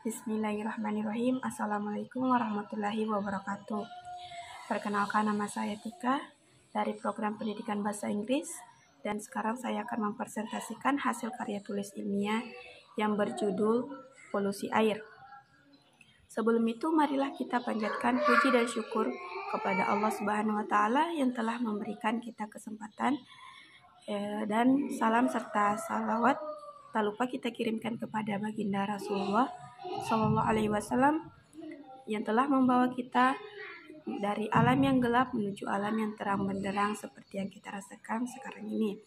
Bismillahirrahmanirrahim. Assalamualaikum warahmatullahi wabarakatuh. Perkenalkan, nama saya Tika dari program pendidikan bahasa Inggris, dan sekarang saya akan mempresentasikan hasil karya tulis ilmiah yang berjudul Polusi Air. Sebelum itu, marilah kita panjatkan puji dan syukur kepada Allah Subhanahu wa Ta'ala yang telah memberikan kita kesempatan, dan salam serta salawat tak lupa kita kirimkan kepada baginda Rasulullah Shallallahu Alaihi Wasallam yang telah membawa kita dari alam yang gelap menuju alam yang terang benderang seperti yang kita rasakan sekarang ini.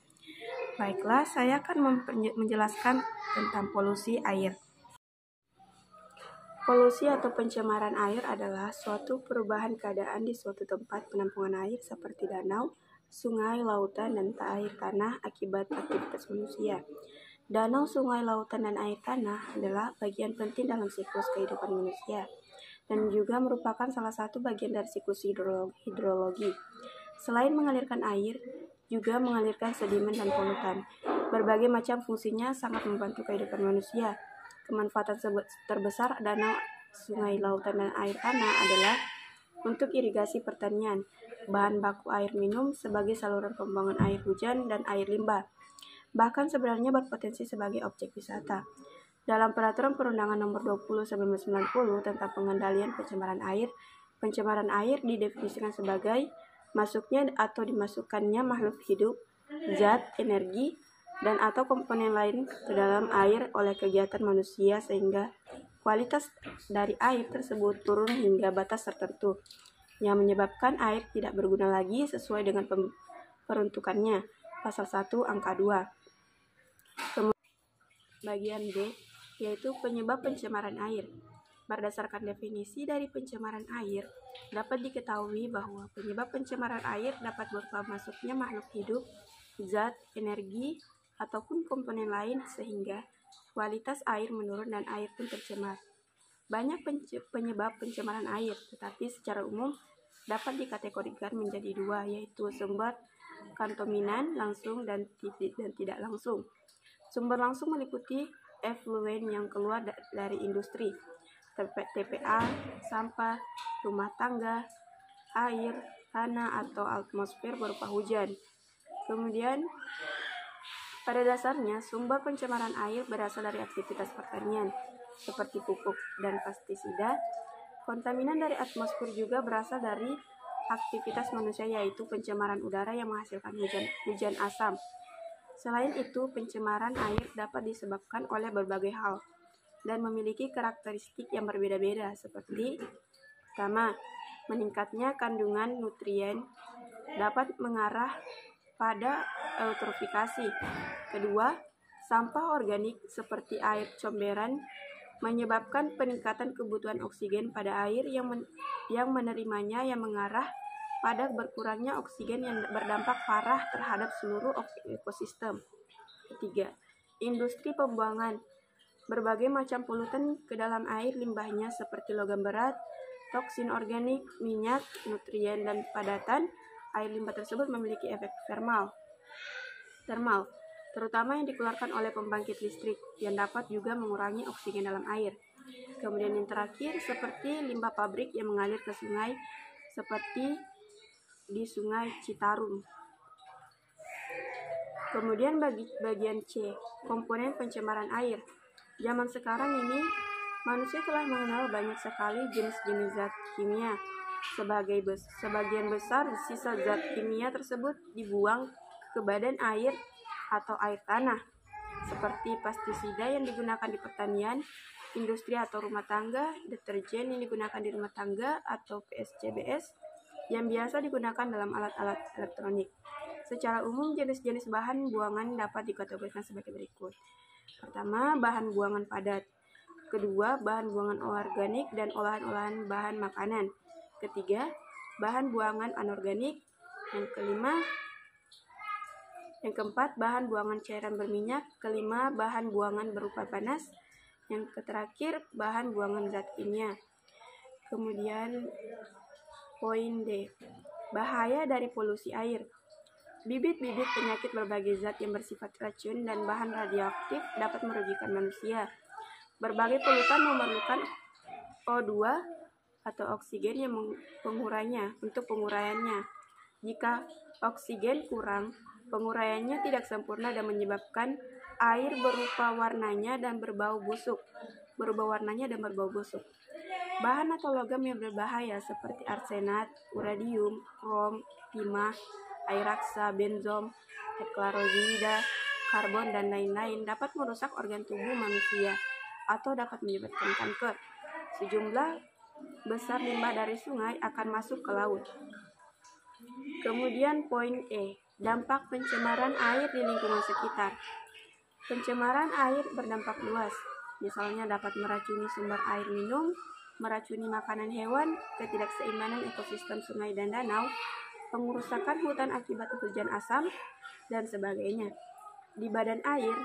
Baiklah, saya akan menjelaskan tentang polusi air. Polusi atau pencemaran air adalah suatu perubahan keadaan di suatu tempat penampungan air seperti danau, sungai, lautan, dan air tanah akibat aktivitas manusia. Danau, sungai, lautan, dan air tanah adalah bagian penting dalam siklus kehidupan manusia dan juga merupakan salah satu bagian dari siklus hidrologi. Selain mengalirkan air, juga mengalirkan sedimen dan polutan. Berbagai macam fungsinya sangat membantu kehidupan manusia. Kemanfaatan terbesar danau, sungai, lautan, dan air tanah adalah untuk irigasi pertanian, bahan baku air minum sebagai saluran pembuangan air hujan dan air limbah. Bahkan sebenarnya berpotensi sebagai objek wisata. Dalam Peraturan Perundangan Nomor 20/1990 tentang pengendalian pencemaran air didefinisikan sebagai masuknya atau dimasukkannya makhluk hidup, zat, energi, dan atau komponen lain ke dalam air oleh kegiatan manusia sehingga kualitas dari air tersebut turun hingga batas tertentu yang menyebabkan air tidak berguna lagi sesuai dengan peruntukannya. Pasal 1 angka 2. Kemudian bagian B, yaitu penyebab pencemaran air. Berdasarkan definisi dari pencemaran air, dapat diketahui bahwa penyebab pencemaran air dapat berupa masuknya makhluk hidup, zat, energi, ataupun komponen lain sehingga kualitas air menurun dan air pun tercemar. Banyak penyebab pencemaran air, tetapi secara umum dapat dikategorikan menjadi dua, yaitu sumber kontaminan langsung dan tidak langsung. Sumber langsung meliputi efluen yang keluar dari industri, TPA, sampah, rumah tangga, air, tanah, atau atmosfer berupa hujan. Kemudian, pada dasarnya, sumber pencemaran air berasal dari aktivitas pertanian, seperti pupuk dan pestisida. Kontaminan dari atmosfer juga berasal dari aktivitas manusia, yaitu pencemaran udara yang menghasilkan hujan asam. Selain itu, pencemaran air dapat disebabkan oleh berbagai hal dan memiliki karakteristik yang berbeda-beda, seperti pertama, meningkatnya kandungan nutrien dapat mengarah pada eutrofikasi. Kedua, sampah organik seperti air comberan menyebabkan peningkatan kebutuhan oksigen pada air yang menerimanya yang mengarah pada berkurangnya oksigen yang berdampak parah terhadap seluruh ekosistem. Ketiga, industri pembuangan berbagai macam polutan ke dalam air limbahnya seperti logam berat, toksin organik, minyak, nutrien, dan padatan air limbah tersebut memiliki efek termal, terutama yang dikeluarkan oleh pembangkit listrik, yang dapat juga mengurangi oksigen dalam air. Kemudian yang terakhir, seperti limbah pabrik yang mengalir ke sungai, seperti di Sungai Citarum. Kemudian bagian C, komponen pencemaran air. Zaman sekarang ini, manusia telah mengenal banyak sekali jenis-jenis zat kimia. Sebagian besar sisa zat kimia tersebut dibuang ke badan air atau air tanah, seperti pestisida yang digunakan di pertanian, industri atau rumah tangga, deterjen yang digunakan di rumah tangga atau PSCBS yang biasa digunakan dalam alat-alat elektronik. Secara umum, jenis-jenis bahan buangan dapat dikategorikan sebagai berikut. Pertama, bahan buangan padat. Kedua, bahan buangan organik dan olahan-olahan bahan makanan. Ketiga, bahan buangan anorganik. Yang keempat, bahan buangan cairan berminyak. Kelima, bahan buangan berupa panas. Yang terakhir, bahan buangan zat kimia. Kemudian, poin D, bahaya dari polusi air. Bibit-bibit penyakit berbagai zat yang bersifat racun dan bahan radioaktif dapat merugikan manusia. Berbagai polutan memerlukan O2 atau oksigen yang pengurainya untuk penguraiannya. Jika oksigen kurang, penguraiannya tidak sempurna dan menyebabkan air berubah warnanya dan berbau busuk. Bahan atau logam yang berbahaya seperti arsenat, uranium, krom, timah, air raksa, benzom, heklarozida, karbon, dan lain-lain dapat merusak organ tubuh manusia atau dapat menyebabkan kanker. Sejumlah besar limbah dari sungai akan masuk ke laut. Kemudian poin E, dampak pencemaran air di lingkungan sekitar. Pencemaran air berdampak luas, misalnya dapat meracuni sumber air minum, meracuni makanan hewan, ketidakseimbangan ekosistem sungai dan danau, pengerusakan hutan akibat hujan asam, dan sebagainya. Di badan air,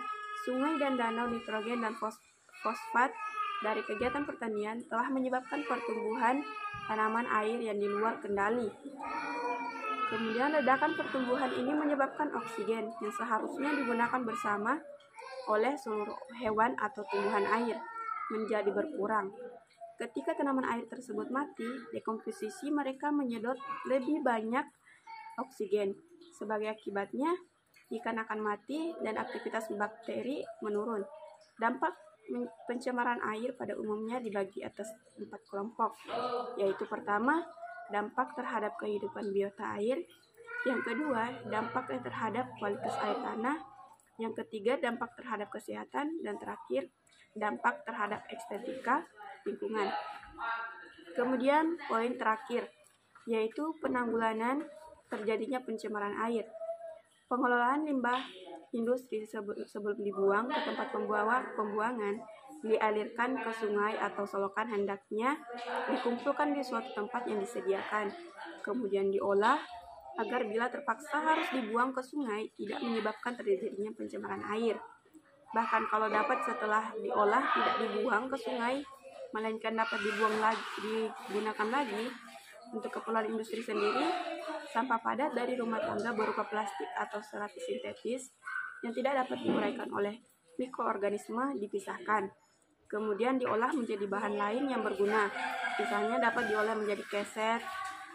sungai dan danau nitrogen dan fosfat dari kegiatan pertanian telah menyebabkan pertumbuhan tanaman air yang di luar kendali. Kemudian ledakan pertumbuhan ini menyebabkan oksigen yang seharusnya digunakan bersama oleh seluruh hewan atau tumbuhan air menjadi berkurang. Ketika tanaman air tersebut mati, dekomposisi mereka menyedot lebih banyak oksigen. Sebagai akibatnya, ikan akan mati dan aktivitas bakteri menurun. Dampak pencemaran air pada umumnya dibagi atas 4 kelompok, yaitu pertama, dampak terhadap kehidupan biota air, yang kedua, dampak terhadap kualitas air tanah, yang ketiga, dampak terhadap kesehatan, dan terakhir, dampak terhadap estetika lingkungan. Kemudian poin terakhir, yaitu penanggulangan terjadinya pencemaran air. Pengelolaan limbah industri sebelum dibuang ke tempat pembuangan dialirkan ke sungai atau selokan hendaknya dikumpulkan di suatu tempat yang disediakan, kemudian diolah agar bila terpaksa harus dibuang ke sungai tidak menyebabkan terjadinya pencemaran air. Bahkan kalau dapat setelah diolah tidak dibuang ke sungai, melainkan dapat digunakan lagi untuk keperluan industri sendiri, sampah padat dari rumah tangga berupa plastik atau serat sintetis yang tidak dapat diuraikan oleh mikroorganisme dipisahkan. Kemudian diolah menjadi bahan lain yang berguna, misalnya dapat diolah menjadi keset.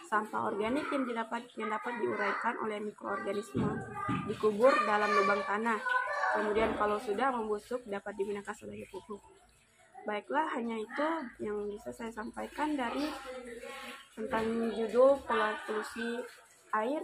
Sampah organik yang dapat diuraikan oleh mikroorganisme dikubur dalam lubang tanah. Kemudian kalau sudah membusuk dapat digunakan sebagai pupuk. Baiklah, hanya itu yang bisa saya sampaikan dari tentang judul polusi air.